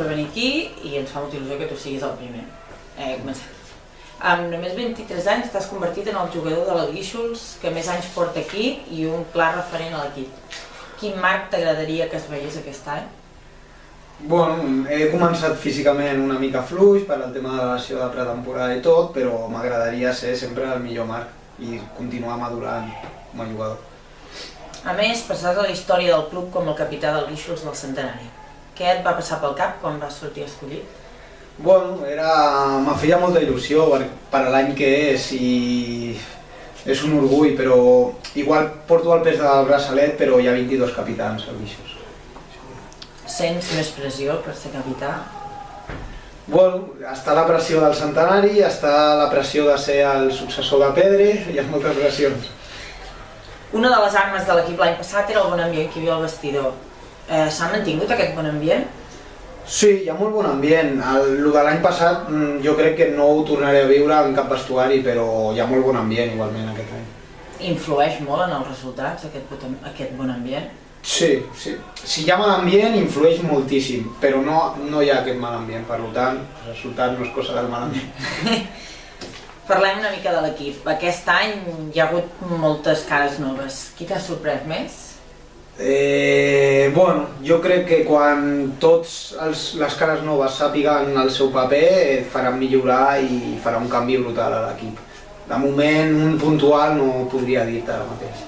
per venir aquí i ens fa molta il·lusió que tu siguis el primer. Amb només 23 anys t'has convertit en el jugador de la Guíxols que més anys porta aquí i un clar referent a l'equip. Quin marc t'agradaria que es veiés aquest any? Bueno, he començat físicament una mica fluix per al tema de la lesió de pretemporada i tot, però m'agradaria ser sempre el millor marc i continuar madurant com a jugador. A més, passaràs a la història del club com el capità del Guíxols del centenari. Què et va passar pel cap quan vas sortir escollit? Bueno, me feia molta il·lusió per l'any que és i és un orgull, però igual porto el pes del braçalet, però hi ha 22 capitans al Guíxols. Sents més pressió per ser capità? Bueno, està la pressió del centenari, està la pressió de ser el successor de Pedre, hi ha moltes pressions. Una de les armes de l'equip l'any passat era el bon ambient que hi havia al vestidor. S'ha mantingut aquest bon ambient? Sí, hi ha molt bon ambient. El de l'any passat jo crec que no ho tornaré a viure en cap vestuari, però hi ha molt bon ambient igualment aquest any. Influeix molt en els resultats aquest bon ambient? Sí. Si hi ha mal ambient influeix moltíssim, però no hi ha aquest mal ambient, per tant, el resultat no és cosa del mal ambient. Parlem una mica de l'equip. Aquest any hi ha hagut moltes cares noves. Qui t'ha sorprès més? Bueno, jo crec que quan tots les cares noves sàpiguen el seu paper faran millorar i farà un canvi brutal a l'equip. De moment, un puntual no podria dir-te ara mateix.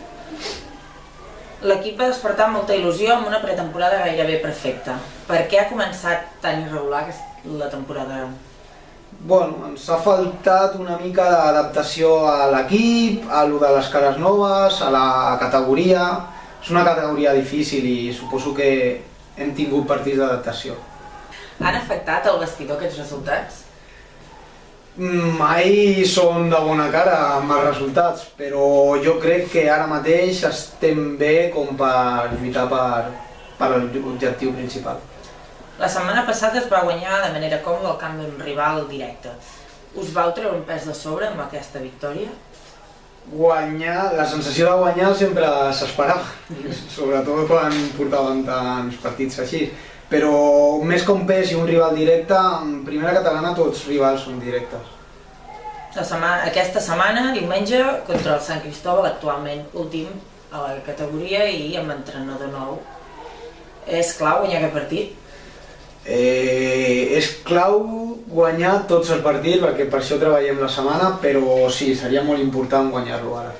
L'equip va despertar molta il·lusió amb una pretemporada gairebé perfecta. Per què ha començat tan irregular la temporada? Bueno, ens ha faltat una mica d'adaptació a l'equip, a lo de les cares noves, a la categoria. És una categoria difícil i suposo que hem tingut partits d'adaptació. Han afectat el vestidor aquests resultats? Mai són de bona cara amb els resultats, però jo crec que ara mateix estem bé com per lluitar per l'objectiu principal. La setmana passada es va guanyar de manera còmoda el camp d'un rival directe. Us vau treure un pes de sobre amb aquesta victòria? La sensació de guanyar sempre s'esperava, sobretot quan portaven tants partits així. Però més que un pes i un rival directe, en primera catalana tots rivals són directes. Aquesta setmana, diumenge, contra el Sant Cristóbal, actualment últim a la categoria i amb entrenador nou. És clau guanyar aquest partit? És clau guanyar tots els partits, perquè per això treballem la setmana, però sí, seria molt important guanyar-lo ara.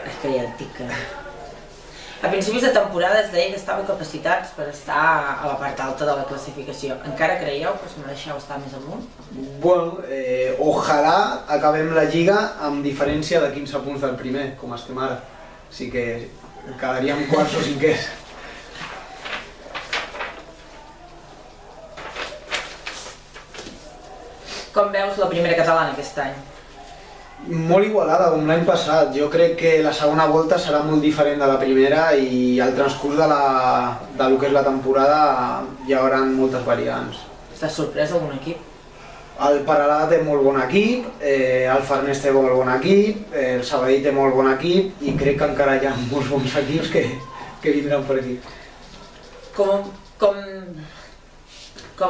És que ja et dic que... A principis de temporada es deia que estàveu capacitats per estar a la part alta de la classificació. Encara creieu que us mereixeu estar més amunt? Bueno, ojalà acabem la Lliga amb diferència de 15 punts del primer, com estem ara. Així que quedaríem quarts o cinquers. Com veus la primera catalana aquest any? Molt igualada, com l'any passat. Jo crec que la segona volta serà molt diferent de la primera i al transcurs de lo que és la temporada hi haurà moltes variants. T'has sorprès algun equip? El Peralada té molt bon equip, el Farners té molt bon equip, el Sabadell té molt bon equip i crec que encara hi ha molts bons equips que vindran per aquí. Com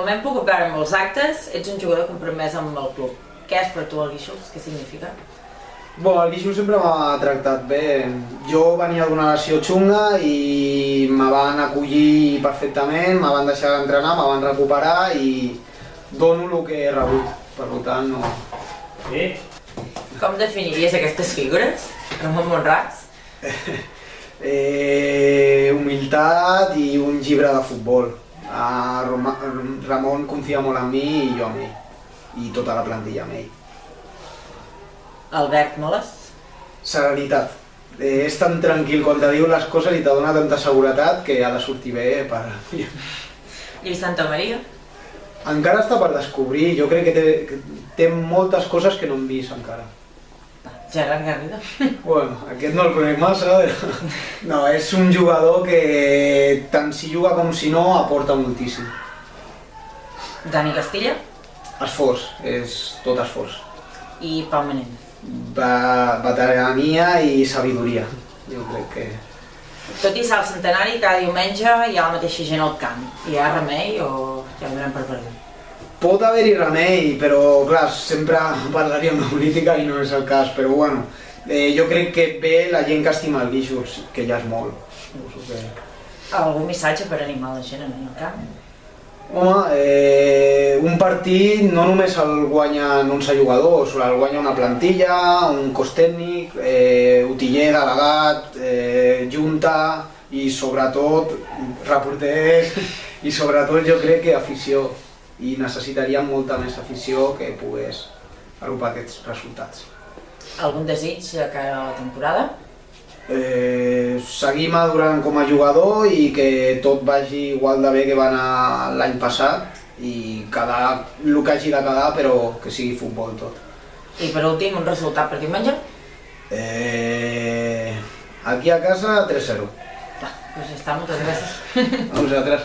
hem pogut veure en molts actes, ets un jugador compromès amb el club. Què és per tu el Guíxols? Què significa? Bon, el Guíxols sempre m'ha tractat bé. Jo venia d'una lesió xunga i me van acollir perfectament, me van deixar d'entrenar, me van recuperar i dono el que he rebut. Per tant, no... Sí? Com definiries aquestes figures, Ramon Monràs? Humilitat i un llibre de futbol. Ramon confia molt en mi i jo en ell. I tota la plantilla amb ell. Albert Moles? Serenitat. És tan tranquil quan te diu les coses i te dona tanta seguretat que ha de sortir bé per... Lluís Santamaria? Encara està per descobrir, jo crec que té moltes coses que no hem vist encara. Gerard Garrido? Bueno, aquest no el conec massa. No, és un jugador que tant si juga com si no aporta moltíssim. Dani Castilla? Esforç, és tot esforç. I Pau Manent? Veterania i sabidoria, jo crec que... Tot i ser el centenari, cada diumenge hi ha la mateixa gent al camp. Hi ha remei o ja ho donem per perdut? Pot haver-hi remei, però clar, sempre parlaríem de política i no és el cas, però bueno, jo crec que ve la gent que estima el Guíxols, que ja és molt. Algun missatge per animar la gent a venir al camp? Home, un partit no només el guanyen 11 jugadors, el guanya una plantilla, un cos tècnic, utiller, delegat, junta i sobretot reporters i sobretot jo crec que afició. I necessitaríem molta més afició que pogués agrupar aquests resultats. Algun desig de cara a la temporada? Seguir madurant com a jugador i que tot vagi igual de bé que va anar l'any passat i quedar el que hagi de quedar, però que sigui futbol tot. I per últim, un resultat per diumenge? Aquí a casa 3-0. Doncs ja està, moltes gràcies. A vosaltres.